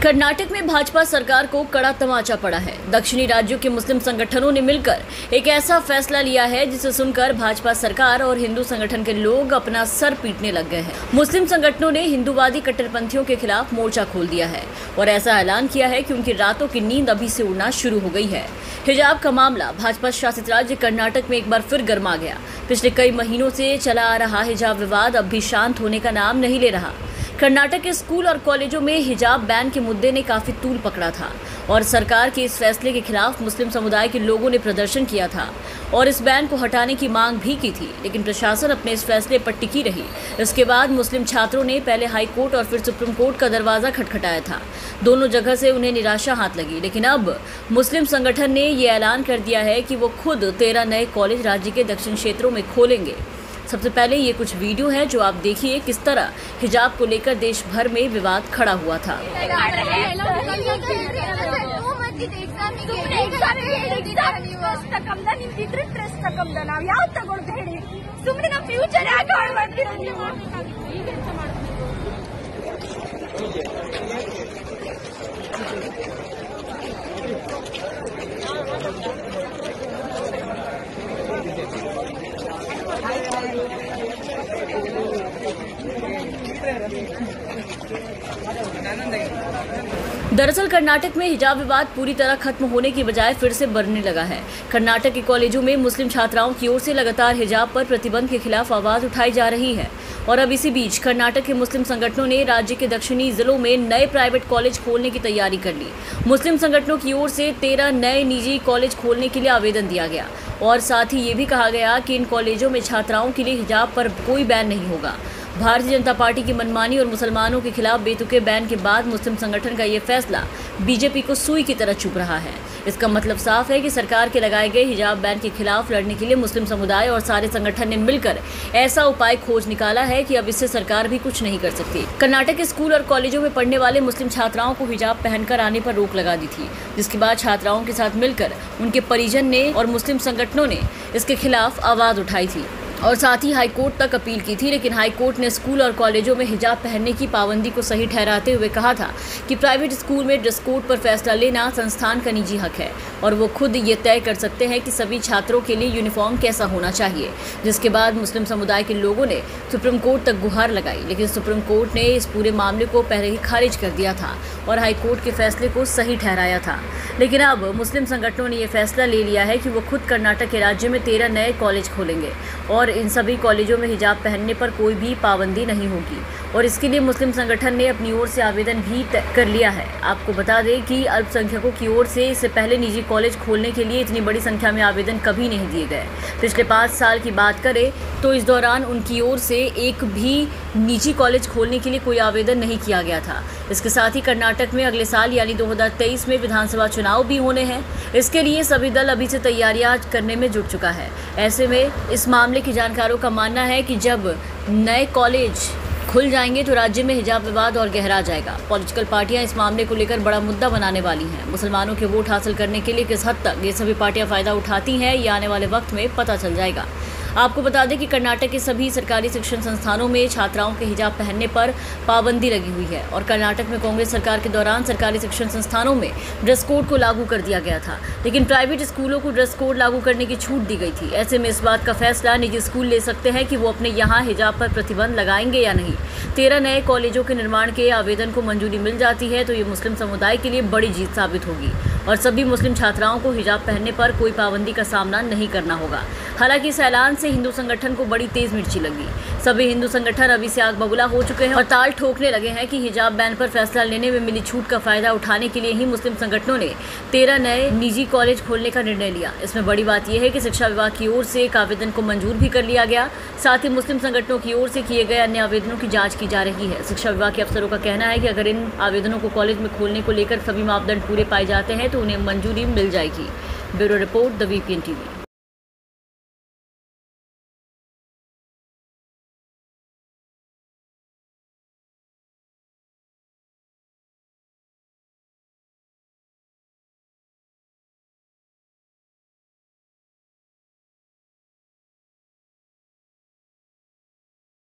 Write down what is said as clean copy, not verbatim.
कर्नाटक में भाजपा सरकार को कड़ा तमाचा पड़ा है। दक्षिणी राज्यों के मुस्लिम संगठनों ने मिलकर एक ऐसा फैसला लिया है जिसे सुनकर भाजपा सरकार और हिंदू संगठन के लोग अपना सर पीटने लग गए हैं। मुस्लिम संगठनों ने हिंदूवादी कट्टरपंथियों के खिलाफ मोर्चा खोल दिया है और ऐसा ऐलान किया है कि उनकी रातों की नींद अभी से उड़ना शुरू हो गई है। हिजाब का मामला भाजपा शासित राज्य कर्नाटक में एक बार फिर गर्मा गया। पिछले कई महीनों से चला आ रहा हिजाब विवाद अब भी शांत होने का नाम नहीं ले रहा। कर्नाटक के स्कूल और कॉलेजों में हिजाब बैन के मुद्दे ने काफी तूल पकड़ा था और सरकार के इस फैसले के खिलाफ मुस्लिम समुदाय के लोगों ने प्रदर्शन किया था और इस बैन को हटाने की मांग भी की थी, लेकिन प्रशासन अपने इस फैसले पर टिकी रही। इसके बाद मुस्लिम छात्रों ने पहले हाई कोर्ट और फिर सुप्रीम कोर्ट का दरवाजा खटखटाया था। दोनों जगह से उन्हें निराशा हाथ लगी, लेकिन अब मुस्लिम संगठन ने ये ऐलान कर दिया है कि वो खुद 13 नए कॉलेज राज्य के दक्षिण क्षेत्रों में खोलेंगे। सबसे पहले ये कुछ वीडियो है जो आप देखिए किस तरह हिजाब को लेकर देश भर में विवाद खड़ा हुआ था। दरअसल कर्नाटक में हिजाब विवाद पूरी तरह खत्म होने की बजाय फिर से बढ़ने लगा है। कर्नाटक के कॉलेजों में मुस्लिम छात्राओं की ओर से लगातार हिजाब पर प्रतिबंध के खिलाफ आवाज उठाई जा रही है और अब इसी बीच कर्नाटक के मुस्लिम संगठनों ने राज्य के दक्षिणी जिलों में नए प्राइवेट कॉलेज खोलने की तैयारी कर ली। मुस्लिम संगठनों की ओर से 13 नए निजी कॉलेज खोलने के लिए आवेदन दिया गया और साथ ही ये भी कहा गया कि इन कॉलेजों में छात्राओं के लिए हिजाब पर कोई बैन नहीं होगा। भारतीय जनता पार्टी की मनमानी और मुसलमानों के खिलाफ बेतुके बैन के बाद मुस्लिम संगठन का ये फैसला बीजेपी को सुई की तरह चुभ रहा है। इसका मतलब साफ है कि सरकार के लगाए गए हिजाब बैन के खिलाफ लड़ने के लिए मुस्लिम समुदाय और सारे संगठन ने मिलकर ऐसा उपाय खोज निकाला है कि अब इससे सरकार भी कुछ नहीं कर सकती। कर्नाटक के स्कूल और कॉलेजों में पढ़ने वाले मुस्लिम छात्राओं को हिजाब पहनकर आने पर रोक लगा दी थी, जिसके बाद छात्राओं के साथ मिलकर उनके परिजन ने और मुस्लिम संगठनों ने इसके खिलाफ आवाज उठाई थी और साथ ही हाईकोर्ट तक अपील की थी, लेकिन हाईकोर्ट ने स्कूल और कॉलेजों में हिजाब पहनने की पाबंदी को सही ठहराते हुए कहा था कि प्राइवेट स्कूल में ड्रेस कोड पर फैसला लेना संस्थान का निजी हक है और वो खुद ये तय कर सकते हैं कि सभी छात्रों के लिए यूनिफॉर्म कैसा होना चाहिए। जिसके बाद मुस्लिम समुदाय के लोगों ने सुप्रीम कोर्ट तक गुहार लगाई, लेकिन सुप्रीम कोर्ट ने इस पूरे मामले को पहले ही खारिज कर दिया था और हाईकोर्ट के फैसले को सही ठहराया था। लेकिन अब मुस्लिम संगठनों ने यह फैसला ले लिया है कि वो खुद कर्नाटक के राज्य में 13 नए कॉलेज खोलेंगे और इन सभी कॉलेजों में हिजाब पहनने पर कोई भी पाबंदी नहीं होगी और इसके लिए मुस्लिम संगठन ने अपनी ओर से आवेदन भी कर लिया है। आपको बता दें कि अल्पसंख्यकों की ओर से इससे पहले निजी कॉलेज खोलने के लिए इतनी बड़ी संख्या में आवेदन कभी नहीं दिए गए। पिछले 5 साल की बात करें तो इस दौरान उनकी ओर से एक भी निजी कॉलेज खोलने के लिए कोई आवेदन नहीं किया गया था। इसके साथ ही कर्नाटक में अगले साल यानी 2023 में विधानसभा चुनाव भी होने हैं। इसके लिए सभी दल अभी से तैयारियां करने में जुट चुका है। ऐसे में इस मामले के जानकारों का मानना है कि जब नए कॉलेज खुल जाएंगे तो राज्य में हिजाब विवाद और गहरा जाएगा। पॉलिटिकल पार्टियां इस मामले को लेकर बड़ा मुद्दा बनाने वाली हैं। मुसलमानों के वोट हासिल करने के लिए किस हद तक ये सभी पार्टियां फायदा उठाती हैं, ये आने वाले वक्त में पता चल जाएगा। आपको बता दें कि कर्नाटक के सभी सरकारी शिक्षण संस्थानों में छात्राओं के हिजाब पहनने पर पाबंदी लगी हुई है और कर्नाटक में कांग्रेस सरकार के दौरान सरकारी शिक्षण संस्थानों में ड्रेस कोड को लागू कर दिया गया था, लेकिन प्राइवेट स्कूलों को ड्रेस कोड लागू करने की छूट दी गई थी। ऐसे में इस बात का फैसला निजी स्कूल ले सकते हैं कि वो अपने यहाँ हिजाब पर प्रतिबंध लगाएंगे या नहीं। 13 नए कॉलेजों के निर्माण के आवेदन को मंजूरी मिल जाती है तो ये मुस्लिम समुदाय के लिए बड़ी जीत साबित होगी और सभी मुस्लिम छात्राओं को हिजाब पहनने पर कोई पाबंदी का सामना नहीं करना होगा। हालांकि इस ऐलान से हिंदू संगठन को बड़ी तेज मिर्ची लगी। सभी हिंदू संगठन अभी से आग बबूला हो चुके हैं और ताल ठोकने लगे हैं कि हिजाब बैन पर फैसला लेने में मिली छूट का फायदा उठाने के लिए ही मुस्लिम संगठनों ने 13 नए निजी कॉलेज खोलने का निर्णय लिया। इसमें बड़ी बात यह है कि शिक्षा विभाग की ओर से एक आवेदन को मंजूर भी कर लिया गया। साथ ही मुस्लिम संगठनों की ओर से किए गए अन्य आवेदनों की जाँच की जा रही है। शिक्षा विभाग के अफसरों का कहना है कि अगर इन आवेदनों को कॉलेज में खोलने को लेकर सभी मापदंड पूरे पाए जाते हैं तो उन्हें मंजूरी मिल जाएगी। Bureau report, the VPN TV.